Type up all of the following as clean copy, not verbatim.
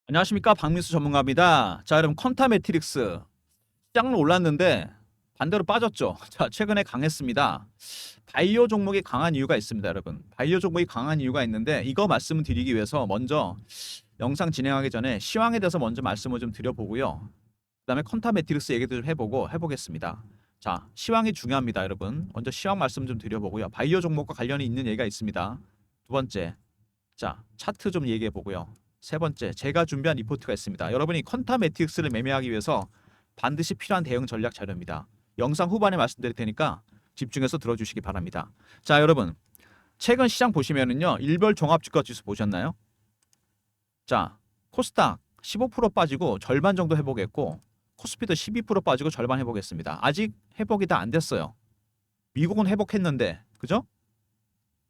안녕하십니까, 박민수 전문가입니다. 자, 여러분, 퀀타 매트릭스 시장은 올랐는데 반대로 빠졌죠. 자, 최근에 강했습니다. 바이오 종목이 강한 이유가 있습니다, 여러분. 바이오 종목이 강한 이유가 있는데 이거 말씀을 드리기 위해서 먼저 영상 진행하기 전에 시황에 대해서 먼저 말씀을 좀 드려보고요. 그다음에 퀀타 매트릭스 얘기도 좀 해보겠습니다. 자, 시황이 중요합니다, 여러분. 먼저 시황 말씀 좀 드려보고요. 바이오 종목과 관련이 있는 얘기가 있습니다. 두 번째, 자, 차트 좀 얘기해 보고요. 세 번째, 제가 준비한 리포트가 있습니다. 여러분이 퀀타 매트릭스를 매매하기 위해서 반드시 필요한 대응 전략 자료입니다. 영상 후반에 말씀드릴 테니까 집중해서 들어주시기 바랍니다. 자, 여러분, 최근 시장 보시면은요, 일별 종합 주가 지수 보셨나요? 자, 코스닥 15% 빠지고 절반 정도 회복했고, 코스피도 12% 빠지고 절반 회복했습니다. 아직 회복이 다 안 됐어요. 미국은 회복했는데, 그죠?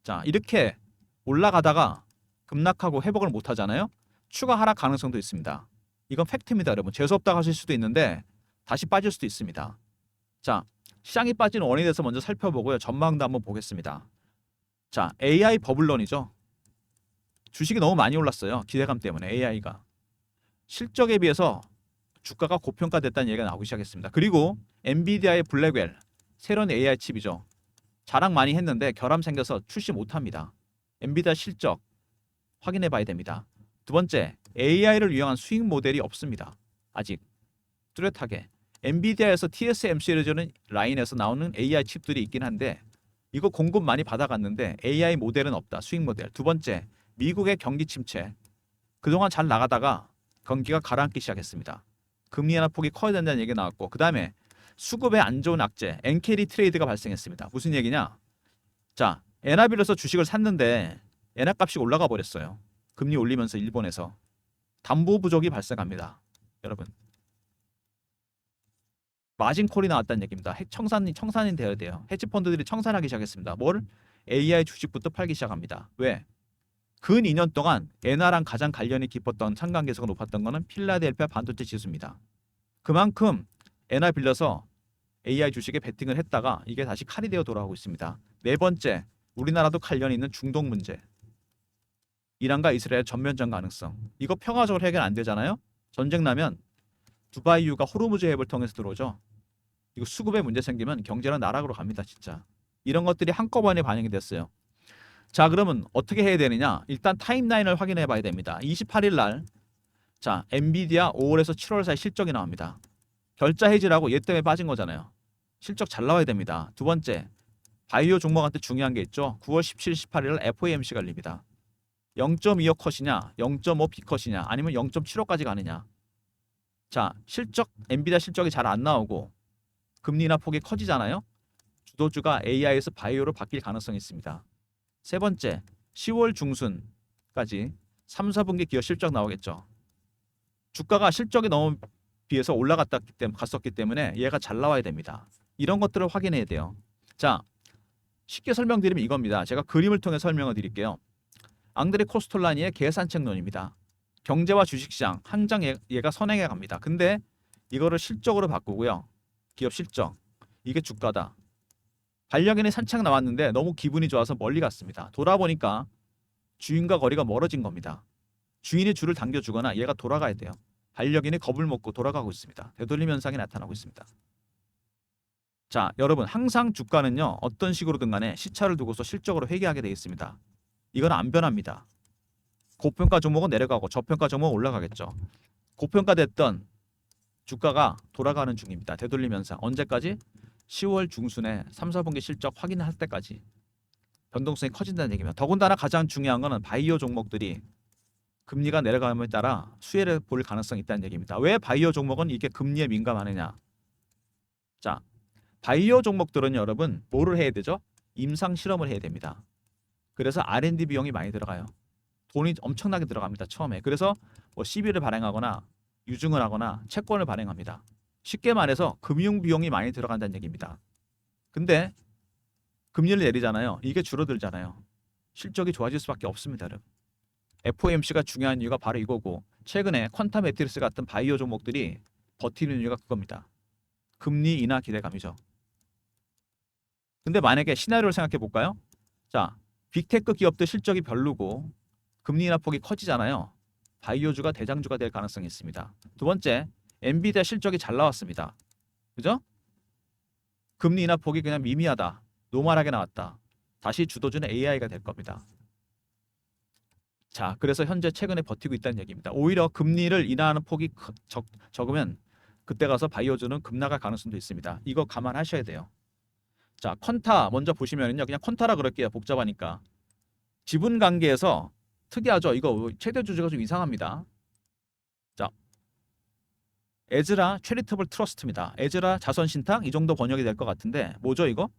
자, 이렇게 올라가다가 급락하고 회복을 못 하잖아요. 추가 하락 가능성도 있습니다. 이건 팩트입니다, 여러분. 재수없다고 하실 수도 있는데 다시 빠질 수도 있습니다. 자, 시장이 빠지는 원인에 대해서 먼저 살펴보고요. 전망도 한번 보겠습니다. 자, AI 버블런이죠. 주식이 너무 많이 올랐어요. 기대감 때문에 AI가. 실적에 비해서 주가가 고평가됐다는 얘기가 나오기 시작했습니다. 그리고 엔비디아의 블랙웰, 새로운 AI 칩이죠. 자랑 많이 했는데 결함 생겨서 출시 못합니다. 엔비디아 실적 확인해 봐야 됩니다. 두 번째, AI를 이용한 수익 모델이 없습니다. 아직 뚜렷하게. 엔비디아에서 TSMC 시리즈는 라인에서 나오는 AI 칩들이 있긴 한데 이거 공급 많이 받아갔는데 AI 모델은 없다. 수익 모델. 두 번째, 미국의 경기 침체. 그동안 잘 나가다가 경기가 가라앉기 시작했습니다. 금리 인하폭이 커야 된다는 얘기가 나왔고, 그 다음에 수급에 안 좋은 악재, 엔캐리 트레이드가 발생했습니다. 무슨 얘기냐? 자, 엔화 빌려서 주식을 샀는데 엔화 값이 올라가 버렸어요. 금리 올리면서 일본에서 담보 부족이 발생합니다. 여러분, 마진콜이 나왔다는 얘기입니다. 청산이 되어야 돼요. 헤지펀드들이 청산하기 시작했습니다. 뭘? AI 주식부터 팔기 시작합니다. 왜? 근 2년 동안 엔화랑 가장 관련이 깊었던 상관계수가 높았던 것은 필라델피아 반도체 지수입니다. 그만큼 엔화 빌려서 AI 주식에 베팅을 했다가 이게 다시 칼이 되어 돌아오고 있습니다. 네 번째, 우리나라도 관련이 있는 중동 문제. 이란과 이스라엘 전면전 가능성. 이거 평화적으로 해결 안 되잖아요. 전쟁 나면 두바이유가 호르무즈 해협을 통해서 들어오죠. 이거 수급에 문제 생기면 경제는 나락으로 갑니다, 진짜. 이런 것들이 한꺼번에 반영이 됐어요. 자, 그러면 어떻게 해야 되느냐? 일단 타임라인을 확인해 봐야 됩니다. 28일 날, 자, 엔비디아 5월에서 7월 사이 실적이 나옵니다. 결자 해지라고 얘 때문에 빠진 거잖아요. 실적 잘 나와야 됩니다. 두 번째, 바이오 종목한테 중요한 게 있죠. 9월 17, 18일 날 FOMC가 열립니다. 0.25 컷이냐, 0.5 B 컷이냐, 아니면 0.75까지 가느냐. 자, 엔비디아 실적이 잘 안 나오고 금리 인하 폭이 커지잖아요. 주도주가 AI에서 바이오로 바뀔 가능성이 있습니다. 세 번째, 10월 중순까지 3, 4분기 기업 실적 나오겠죠. 주가가 실적이 너무 비해서 갔었기 때문에 얘가 잘 나와야 됩니다. 이런 것들을 확인해야 돼요. 자, 쉽게 설명드리면 이겁니다. 제가 그림을 통해 설명을 드릴게요. 앙드레 코스톨라니의 계산책론입니다. 경제와 주식시장 항상 얘가 선행해 갑니다. 근데 이거를 실적으로 바꾸고요. 기업 실적. 이게 주가다. 반려견이 산책 나왔는데 너무 기분이 좋아서 멀리 갔습니다. 돌아보니까 주인과 거리가 멀어진 겁니다. 주인이 줄을 당겨주거나 얘가 돌아가야 돼요. 반려견이 겁을 먹고 돌아가고 있습니다. 되돌림 현상이 나타나고 있습니다. 자, 여러분, 항상 주가는요, 어떤 식으로든 간에 시차를 두고서 실적으로 회귀하게 되어 있습니다. 이건 안 변합니다. 고평가 종목은 내려가고 저평가 종목은 올라가겠죠. 고평가됐던 주가가 돌아가는 중입니다. 되돌림 현상. 언제까지? 10월 중순에 3, 4분기 실적 확인할 때까지 변동성이 커진다는 얘기입니다. 더군다나 가장 중요한 것은 바이오 종목들이 금리가 내려감에 따라 수혜를 볼 가능성이 있다는 얘기입니다. 왜 바이오 종목은 이게 금리에 민감하느냐? 자, 바이오 종목들은 여러분 뭐를 해야 되죠? 임상 실험을 해야 됩니다. 그래서 R&D 비용이 많이 들어가요. 돈이 엄청나게 들어갑니다. 처음에. 그래서 뭐 시비를 발행하거나 유증을 하거나 채권을 발행합니다. 쉽게 말해서 금융 비용이 많이 들어간다는 얘기입니다. 근데 금리를 내리잖아요. 이게 줄어들잖아요. 실적이 좋아질 수밖에 없습니다. 여러분. FOMC가 중요한 이유가 바로 이거고, 최근에 퀀타 매트릭스 같은 바이오 종목들이 버티는 이유가 그겁니다. 금리 인하 기대감이죠. 근데 만약에 시나리오를 생각해 볼까요? 자, 빅테크 기업들 실적이 별로고 금리 인하 폭이 커지잖아요. 바이오주가 대장주가 될 가능성이 있습니다. 두 번째, 엔비디아 실적이 잘 나왔습니다. 그죠? 금리 인하 폭이 그냥 미미하다. 노멀하게 나왔다. 다시 주도주는 AI가 될 겁니다. 자, 그래서 현재 최근에 버티고 있다는 얘기입니다. 오히려 금리를 인하하는 폭이 적으면 그때 가서 바이오주는 급락할 가능성도 있습니다. 이거 감안하셔야 돼요. 자, 퀀타 먼저 보시면은요. 그냥 퀀타라 그럴게요. 복잡하니까. 지분 관계에서 특이하죠. 이거 최대 주주가 좀 이상합니다. 자, 에즈라 체리터블 트러스트입니다. 에즈라 자선 신탁 이 정도 번역이 될 것 같은데 뭐죠 이거?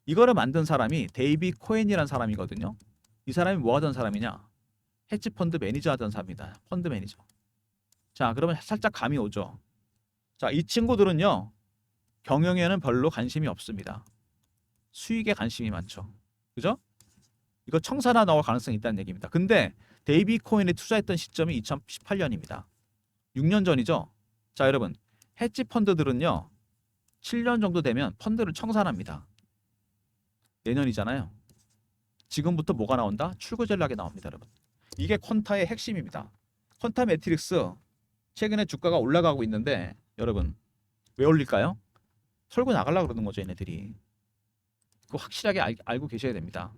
이거를 만든 사람이 데이비 코엔이라는 사람이거든요. 이 사람이 뭐 하던 사람이냐? 헤지 펀드 매니저 하던 사람입니다. 펀드 매니저. 자, 그러면 살짝 감이 오죠. 자, 이 친구들은요. 경영에는 별로 관심이 없습니다. 수익에 관심이 많죠. 그죠? 이거 청산화 나올 가능성이 있다는 얘기입니다. 근데 데이비 코엔이 투자했던 시점이 2018년입니다. 6년 전이죠. 자, 여러분. 헤지 펀드들은요. 7년 정도 되면 펀드를 청산합니다. 내년이잖아요. 지금부터 뭐가 나온다? 출구 전략이 나옵니다, 여러분. 이게 퀀타의 핵심입니다. 퀀타 매트릭스 최근에 주가가 올라가고 있는데 여러분 왜 올릴까요? 털고 나가려고 그러는 거죠, 얘네들이. 그거 확실하게 알고 계셔야 됩니다.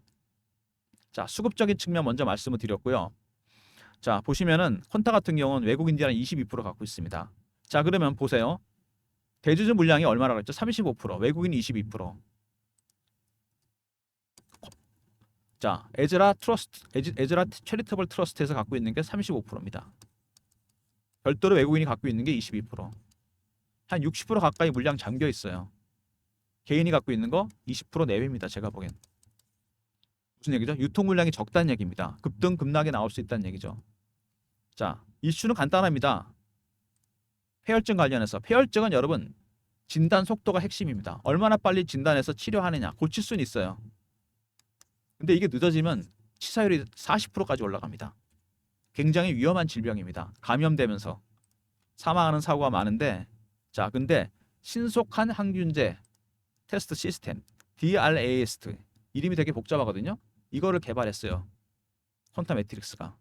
자, 수급적인 측면 먼저 말씀을 드렸고요. 자, 보시면은 퀀타 같은 경우는 외국인들이 22% 갖고 있습니다. 자, 그러면 보세요. 대주주 물량이 얼마라고 했죠? 35%, 외국인이 22%. 자, 에즈라 체리터블 트러스트에서 갖고 있는 게 35%입니다. 별도로 외국인이 갖고 있는 게 22%. 한 60% 가까이 물량 잠겨 있어요. 개인이 갖고 있는 거 20% 내외입니다. 제가 보기엔. 무슨 얘기죠? 유통 물량이 적다는 얘기입니다. 급등 급락이 나올 수 있다는 얘기죠. 자, 이슈는 간단합니다. 폐혈증 관련해서 폐혈증은 여러분 진단 속도가 핵심입니다. 얼마나 빨리 진단해서 치료하느냐, 고칠 수는 있어요. 근데 이게 늦어지면 치사율이 40%까지 올라갑니다. 굉장히 위험한 질병입니다. 감염되면서 사망하는 사고가 많은데, 자, 근데 신속한 항균제 테스트 시스템 DRAST 이름이 되게 복잡하거든요. 이거를 개발했어요. 퀀타 매트릭스가.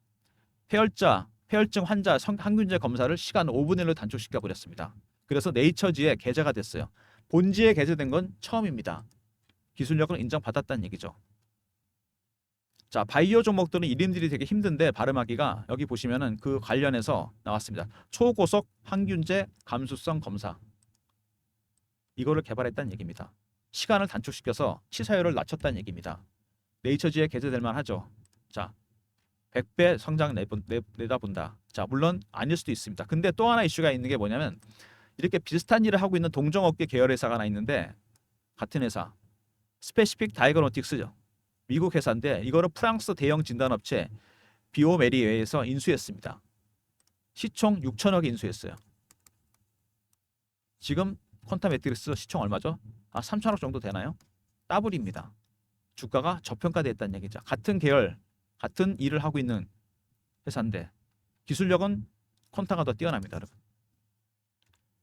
폐혈증 환자 항균제 검사를 시간 5분의 1로 단축시켜 버렸습니다. 그래서 네이처지에 게재가 됐어요. 본지에 게재된 건 처음입니다. 기술력을 인정받았다는 얘기죠. 자, 바이오 종목들은 이름들이 되게 힘든데 발음하기가 여기 보시면은 그 관련해서 나왔습니다. 초고속 항균제 감수성 검사. 이거를 개발했다는 얘기입니다. 시간을 단축시켜서 치사율을 낮췄다는 얘기입니다. 네이처지에 게재될 만하죠. 자, 100배 성장 내다본다. 자, 물론 아닐 수도 있습니다. 근데 또 하나 이슈가 있는 게 뭐냐면 이렇게 비슷한 일을 하고 있는 동종업계 계열 회사가 하나 있는데 같은 회사 스페시픽 다이그노틱스죠. 미국 회사인데 이거를 프랑스 대형 진단업체 비오메리에서 인수했습니다. 시총 6천억 인수했어요. 지금 퀀타 매트릭스 시총 얼마죠? 3천억 정도 되나요? 더블입니다. 주가가 저평가됐다는 얘기죠. 같은 계열, 같은 일을 하고 있는 회사인데 기술력은 퀀타가 더 뛰어납니다, 여러분.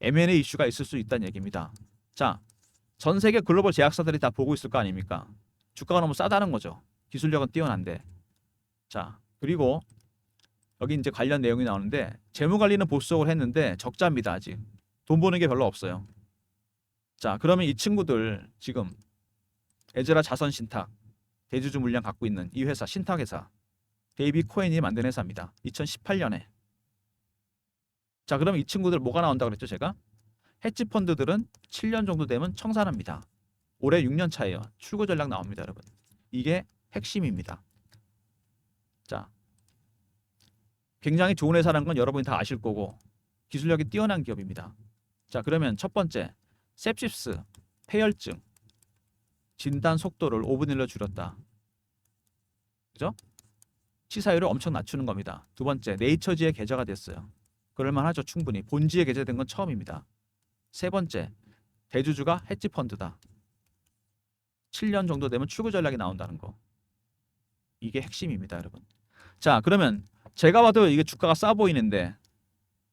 M&A 이슈가 있을 수 있다는 얘기입니다. 자, 전 세계 글로벌 제약사들이 다 보고 있을 거 아닙니까? 주가가 너무 싸다는 거죠. 기술력은 뛰어난데. 자, 그리고 여기 이제 관련 내용이 나오는데 재무 관리는 보수적으로 했는데 적자입니다, 아직. 돈 버는 게 별로 없어요. 자, 그러면 이 친구들 지금 에즈라 자선 신탁 대주주 물량 갖고 있는 이 회사 신탁회사 데이비 코엔이 만든 회사입니다. 2018년에. 자, 그러면 이 친구들 뭐가 나온다고 그랬죠, 제가? 헤지 펀드들은 7년 정도 되면 청산합니다. 올해 6년 차예요. 출구 전략 나옵니다, 여러분. 이게 핵심입니다. 자, 굉장히 좋은 회사라는 건 여러분이 다 아실 거고 기술력이 뛰어난 기업입니다. 자, 그러면 첫 번째 셉시스 폐혈증 진단 속도를 5분의 1로 줄였다. 그죠? 치사율을 엄청 낮추는 겁니다. 두 번째 네이처지에 게재가 됐어요. 그럴만하죠, 충분히. 본지에 게재된 건 처음입니다. 세 번째 대주주가 헤지 펀드다. 7년 정도 되면 출구 전략이 나온다는 거. 이게 핵심입니다, 여러분. 자, 그러면 제가 봐도 이게 주가가 싸 보이는데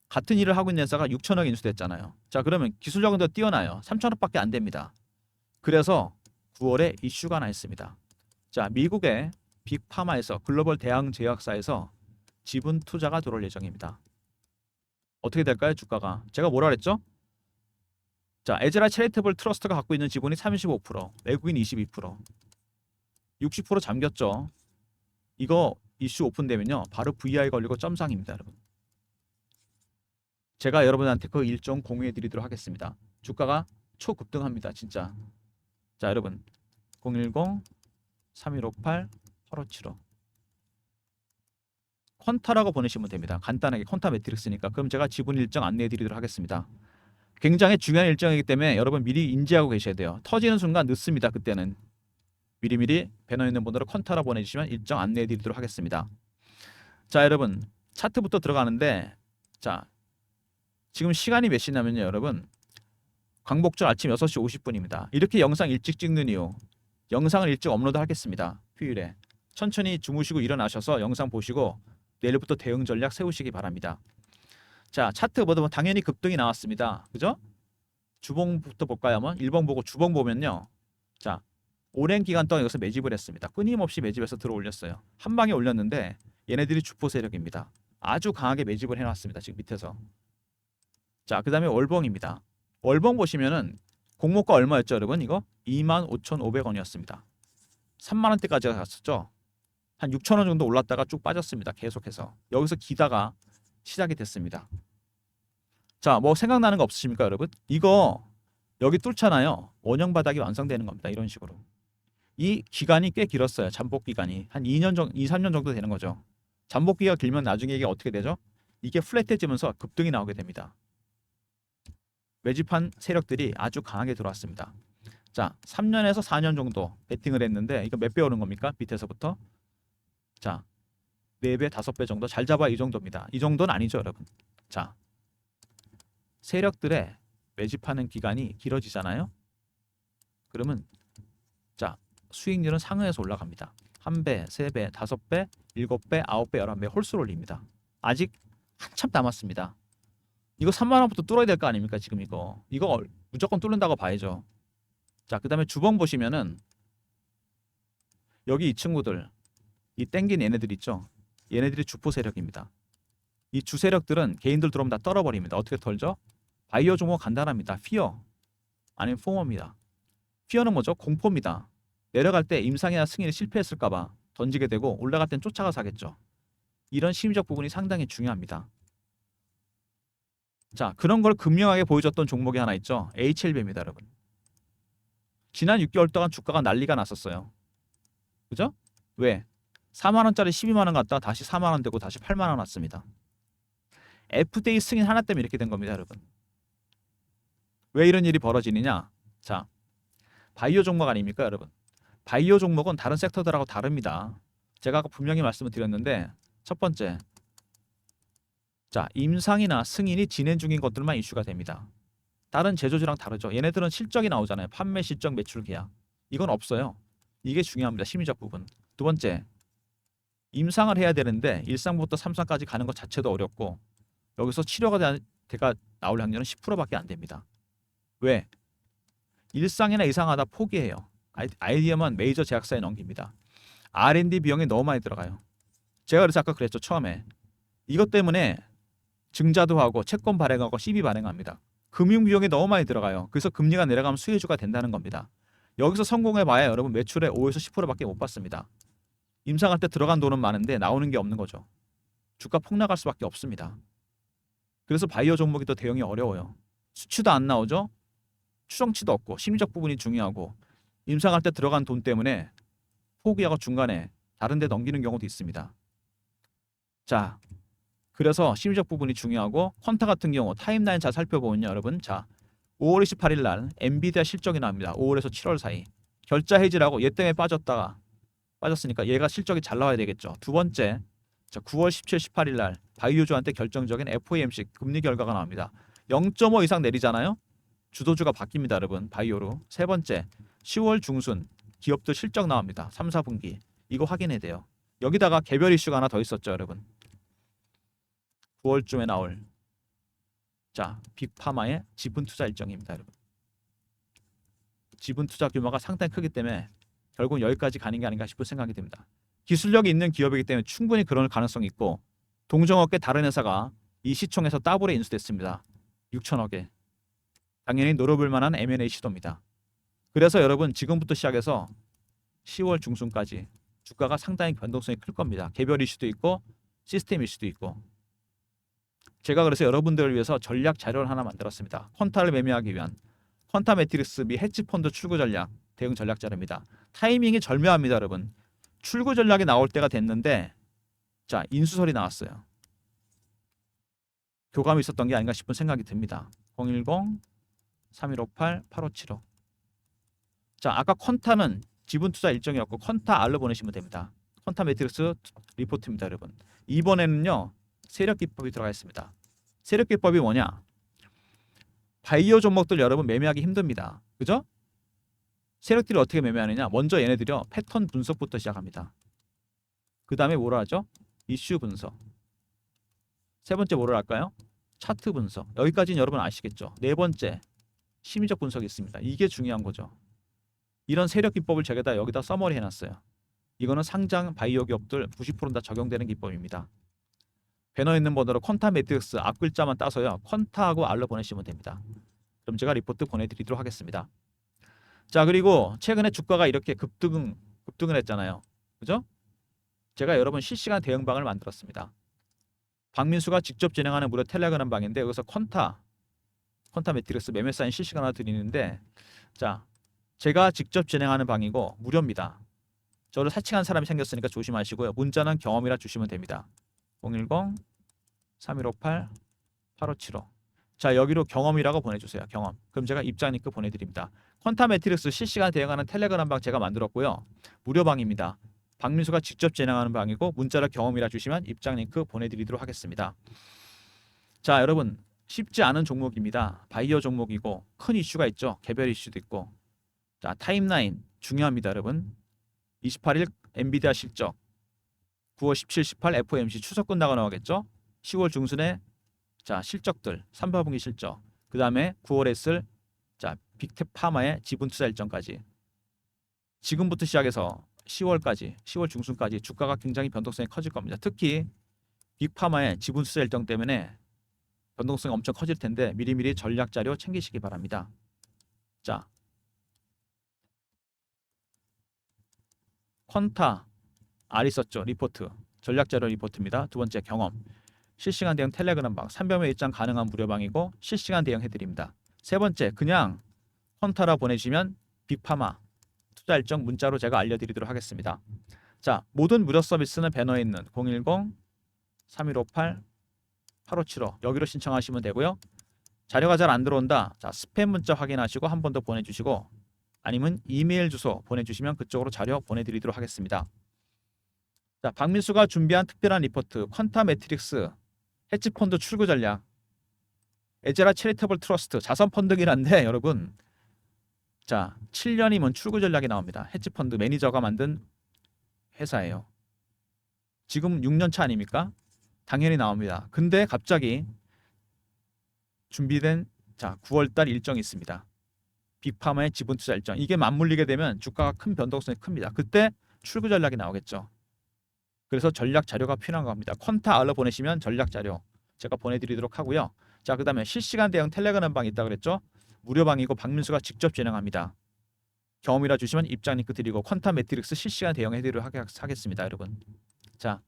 같은 일을 하고 있는 회사가 6천억 인수됐잖아요. 자, 그러면 기술력은 더 뛰어나요. 3천억밖에 안 됩니다. 그래서 9월에 이슈가 하나 있습니다. 자, 미국의 빅파마에서 글로벌 대형 제약사에서 지분 투자가 들어올 예정입니다. 어떻게 될까요? 주가가 제가 뭐라 그랬죠? 자, 에즈라 체리테이블 트러스트가 갖고 있는 지분이 35%, 외국인 22%, 60% 잠겼죠. 이거 이슈 오픈되면요, 바로 VI 걸리고 점상입니다, 여러분. 제가 여러분한테 그 일정 공유해 드리도록 하겠습니다. 주가가 초급등합니다, 진짜. 자, 여러분 010-3158-8575 퀀타라고 보내시면 됩니다. 간단하게 퀀타 매트릭스니까. 그럼 제가 지분 일정 안내해 드리도록 하겠습니다. 굉장히 중요한 일정이기 때문에 여러분 미리 인지하고 계셔야 돼요. 터지는 순간 늦습니다. 그때는 미리미리 배너 있는 번호로 퀀타라 보내주시면 일정 안내해 드리도록 하겠습니다. 자, 여러분 차트부터 들어가는데, 자, 지금 시간이 몇 시냐면요, 여러분 광복절 아침 6시 50분입니다. 이렇게 영상 일찍 찍는 이유, 영상을 일찍 업로드 하겠습니다. 휴일에 천천히 주무시고 일어나셔서 영상 보시고 내일부터 대응 전략 세우시기 바랍니다. 자, 차트 보면 당연히 급등이 나왔습니다. 그죠? 주봉부터 볼까요? 한번 1번 보고 주봉 보면요, 자, 오랜 기간 동안 여기서 매집을 했습니다. 끊임없이 매집해서 들어 올렸어요. 한 방에 올렸는데 얘네들이 주포 세력입니다. 아주 강하게 매집을 해놨습니다. 지금 밑에서. 자, 그 다음에 월봉입니다. 월봉 보시면은 공모가 얼마였죠, 여러분? 이거 25,500원이었습니다. 3만원대까지 갔었죠. 한 6,000원 정도 올랐다가 쭉 빠졌습니다. 계속해서. 여기서 기다가 시작이 됐습니다. 자, 뭐 생각나는 거 없으십니까, 여러분? 이거 여기 뚫잖아요. 원형 바닥이 완성되는 겁니다. 이런 식으로. 이 기간이 꽤 길었어요. 잠복 기간이 한 2년 정도, 2, 3년 정도 되는 거죠. 잠복 기간이 길면 나중에 이게 어떻게 되죠? 이게 플랫해지면서 급등이 나오게 됩니다. 매집한 세력들이 아주 강하게 들어왔습니다. 자, 3년에서 4년 정도 베팅을 했는데 이거 몇 배 오른 겁니까? 밑에서부터. 자, 4배, 5배 정도. 잘 잡아 이 정도입니다. 이 정도는 아니죠, 여러분. 자, 세력들의 매집하는 기간이 길어지잖아요. 그러면 자, 수익률은 상회에서 올라갑니다. 1배, 3배, 5배, 7배, 9배, 11배 홀수로 올립니다. 아직 한참 남았습니다. 이거 3만원부터 뚫어야 될 거 아닙니까? 지금 이거 무조건 뚫는다고 봐야죠. 자, 그 다음에 주봉 보시면은 여기 이 친구들, 이 땡긴 얘네들 있죠? 얘네들이 주포 세력입니다. 이 주 세력들은 개인들 들어오면 다 떨어버립니다. 어떻게 털죠? 바이오 종목 간단합니다. 피어 아니면 포머입니다. 피어는 뭐죠? 공포입니다. 내려갈 때 임상이나 승인이 실패했을까봐 던지게 되고 올라갈 땐 쫓아가서 하겠죠. 이런 심리적 부분이 상당히 중요합니다. 자, 그런 걸 극명하게 보여줬던 종목이 하나 있죠. HLB입니다, 여러분. 지난 6개월 동안 주가가 난리가 났었어요. 그죠? 왜? 4만원짜리 12만원 갔다가 다시 4만원 되고 다시 8만원 왔습니다. FDA 승인 하나 때문에 이렇게 된 겁니다, 여러분. 왜 이런 일이 벌어지느냐? 자, 바이오 종목 아닙니까, 여러분? 바이오 종목은 다른 섹터들하고 다릅니다. 제가 아까 분명히 말씀을 드렸는데, 첫 번째, 자, 임상이나 승인이 진행 중인 것들만 이슈가 됩니다. 다른 제조주랑 다르죠. 얘네들은 실적이 나오잖아요. 판매 실적, 매출 계약. 이건 없어요. 이게 중요합니다. 심리적 부분. 두 번째, 임상을 해야 되는데 1상부터 3상까지 가는 것 자체도 어렵고 여기서 치료가 나올 확률은 10%밖에 안 됩니다. 왜? 1상이나 2상 하다 포기해요. 아이디어만 메이저 제약사에 넘깁니다. R&D 비용이 너무 많이 들어가요. 제가 그래서 아까 그랬죠. 처음에. 이것 때문에 증자도 하고 채권 발행하고 CB 발행합니다. 금융 비용이 너무 많이 들어가요. 그래서 금리가 내려가면 수혜주가 된다는 겁니다. 여기서 성공해봐야 여러분 매출의 5에서 10%밖에 못 받습니다. 임상할 때 들어간 돈은 많은데 나오는 게 없는 거죠. 주가 폭락할 수밖에 없습니다. 그래서 바이오 종목이 더 대응이 어려워요. 수치도 안 나오죠. 추정치도 없고 심리적 부분이 중요하고 임상할 때 들어간 돈 때문에 포기하고 중간에 다른 데 넘기는 경우도 있습니다. 자, 그래서 심리적 부분이 중요하고 퀀타 같은 경우 타임라인 잘 살펴보면요, 여러분. 자, 5월 28일 날 엔비디아 실적이 나옵니다. 5월에서 7월 사이. 결자 해지라고 얘 때문에 빠졌으니까 얘가 실적이 잘 나와야 되겠죠. 두 번째, 자, 9월 17, 18일 날 바이오주한테 결정적인 FOMC 금리 결과가 나옵니다. 0.5 이상 내리잖아요. 주도주가 바뀝니다, 여러분. 바이오로. 세 번째, 10월 중순 기업들 실적 나옵니다. 3, 4분기. 이거 확인해야 돼요. 여기다가 개별 이슈가 하나 더 있었죠, 여러분. 9월쯤에 나올 자, 빅파마의 지분 투자 일정입니다, 여러분. 지분 투자 규모가 상당히 크기 때문에 결국 여기까지 가는 게 아닌가 싶은 생각이 듭니다. 기술력이 있는 기업이기 때문에 충분히 그럴 가능성이 있고 동종업계 다른 회사가 이 시총에서 더블에 인수됐습니다. 6천억에. 당연히 노려볼 만한 M&A 시도입니다. 그래서 여러분 지금부터 시작해서 10월 중순까지 주가가 상당히 변동성이 클 겁니다. 개별 이슈도 있고 시스템 이슈도 있고. 제가 그래서 여러분들을 위해서 전략 자료를 하나 만들었습니다. 퀀타를 매매하기 위한 퀀타 매트릭스 미 헤지펀드 출구 전략 대응 전략 자료입니다. 타이밍이 절묘합니다, 여러분. 출구 전략이 나올 때가 됐는데 자, 인수설이 나왔어요. 교감이 있었던 게 아닌가 싶은 생각이 듭니다. 010-3158-8575. 자, 아까 퀀타는 지분 투자 일정이었고 퀀타 R로 보내시면 됩니다. 퀀타 매트릭스 리포트입니다, 여러분. 이번에는요. 세력 기법이 들어가 있습니다. 세력 기법이 뭐냐? 바이오 종목들 여러분 매매하기 힘듭니다. 그죠? 세력들이 어떻게 매매하느냐? 먼저 얘네들이요. 패턴 분석부터 시작합니다. 그 다음에 뭐라 하죠? 이슈 분석. 세 번째 뭐를 할까요? 차트 분석. 여기까지는 여러분 아시겠죠? 네 번째 심리적 분석이 있습니다. 이게 중요한 거죠. 이런 세력 기법을 제가 다 여기다 서머리 해놨어요. 이거는 상장 바이오 기업들 90%는 다 적용되는 기법입니다. 배너에 있는 번호로 퀀타 매트릭스 앞글자만 따서요. 퀀타하고 R로 보내시면 됩니다. 그럼 제가 리포트 보내드리도록 하겠습니다. 자, 그리고 최근에 주가가 이렇게 급등을 했잖아요. 그죠? 제가 여러분 실시간 대응방을 만들었습니다. 박민수가 직접 진행하는 무료 텔레그램 방인데 여기서 퀀타 매트릭스 매매 사인 실시간 하나 드리는데 자, 제가 직접 진행하는 방이고 무료입니다. 저를 사칭한 사람이 생겼으니까 조심하시고요. 문자는 경험이라 주시면 됩니다. 010-3158-8575. 자, 여기로 경험이라고 보내주세요. 경험. 그럼 제가 입장 링크 보내드립니다. 퀀타 매트릭스 실시간 대응하는 텔레그램 방 제가 만들었고요. 무료 방입니다. 박민수가 직접 진행하는 방이고 문자를 경험이라 주시면 입장 링크 보내드리도록 하겠습니다. 자, 여러분 쉽지 않은 종목입니다. 바이오 종목이고 큰 이슈가 있죠. 개별 이슈도 있고. 자, 타임라인 중요합니다, 여러분. 28일 엔비디아 실적, 9월 17, 18 FOMC 추석 끝나고 나오겠죠. 10월 중순에 자 실적들 3분기 실적. 그 다음에 9월에 있을 자 빅텍 파마의 지분 투자 일정까지. 지금부터 시작해서 10월까지, 10월 중순까지 주가가 굉장히 변동성이 커질 겁니다. 특히 빅파마의 지분 투자 일정 때문에 변동성이 엄청 커질 텐데 미리미리 전략 자료 챙기시기 바랍니다. 자, 퀀타 R 있었죠. 리포트. 전략 자료 리포트입니다. 두 번째 경험. 실시간 대응 텔레그램 방. 300명 입장 가능한 무료방이고 실시간 대응 해드립니다. 세 번째 그냥 퀀타라 보내주시면 빅파마 투자 일정 문자로 제가 알려드리도록 하겠습니다. 자, 모든 무료 서비스는 배너에 있는 010-3158-8575 여기로 신청하시면 되고요. 자료가 잘 안 들어온다. 자, 스팸 문자 확인하시고 한 번 더 보내주시고 아니면 이메일 주소 보내주시면 그쪽으로 자료 보내드리도록 하겠습니다. 자, 박민수가 준비한 특별한 리포트 퀀타 매트릭스 헤지펀드 출구 전략 에제라 체리터블 트러스트 자선펀드기란데 여러분 자 7년이면 출구 전략이 나옵니다. 헤지펀드 매니저가 만든 회사예요. 지금 6년차 아닙니까? 당연히 나옵니다. 근데 갑자기 준비된 자 9월달 일정이 있습니다. 빅파마의 지분 투자 일정. 이게 맞물리게 되면 주가가 큰 변동성이 큽니다. 그때 출구 전략이 나오겠죠. 그래서 전략 자료가 필요한 겁니다. 퀀타 R로 보내시면 전략 자료 제가 보내드리도록 하고요. 자, 그 다음에 실시간 대응 텔레그램 방이 있다 그랬죠. 무료 방이고 박민수가 직접 진행합니다. 경험이라 주시면 입장 링크 드리고 퀀타 매트릭스 실시간 대응해드리도록 하겠습니다, 여러분. 자,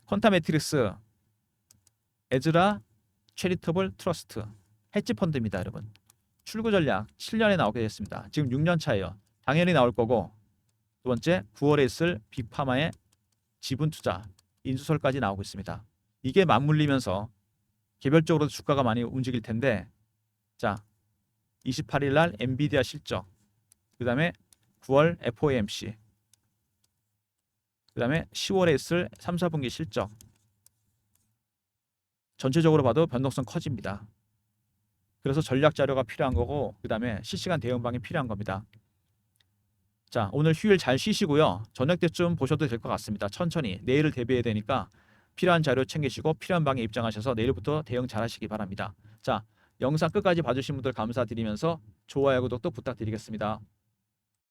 퀀타 매트릭스 에즈라 체리터블 트러스트 헤지펀드입니다, 여러분. 출구 전략 7년에 나오게 됐습니다. 지금 6년 차예요. 당연히 나올 거고 두 번째 9월에 있을 빅파마의 지분 투자 인수설까지 나오고 있습니다. 이게 맞물리면서 개별적으로 주가가 많이 움직일 텐데 자 28일 날 엔비디아 실적 그 다음에 9월 FOMC 그 다음에 10월에 있을 3, 4분기 실적 전체적으로 봐도 변동성 커집니다. 그래서 전략 자료가 필요한 거고 그 다음에 실시간 대응방이 필요한 겁니다. 자, 오늘 휴일 잘 쉬시고요. 저녁 때쯤 보셔도 될 것 같습니다. 천천히 내일을 대비해야 되니까 필요한 자료 챙기시고 필요한 방에 입장하셔서 내일부터 대응 잘 하시기 바랍니다. 자, 영상 끝까지 봐주신 분들 감사드리면서 좋아요, 구독도 부탁드리겠습니다.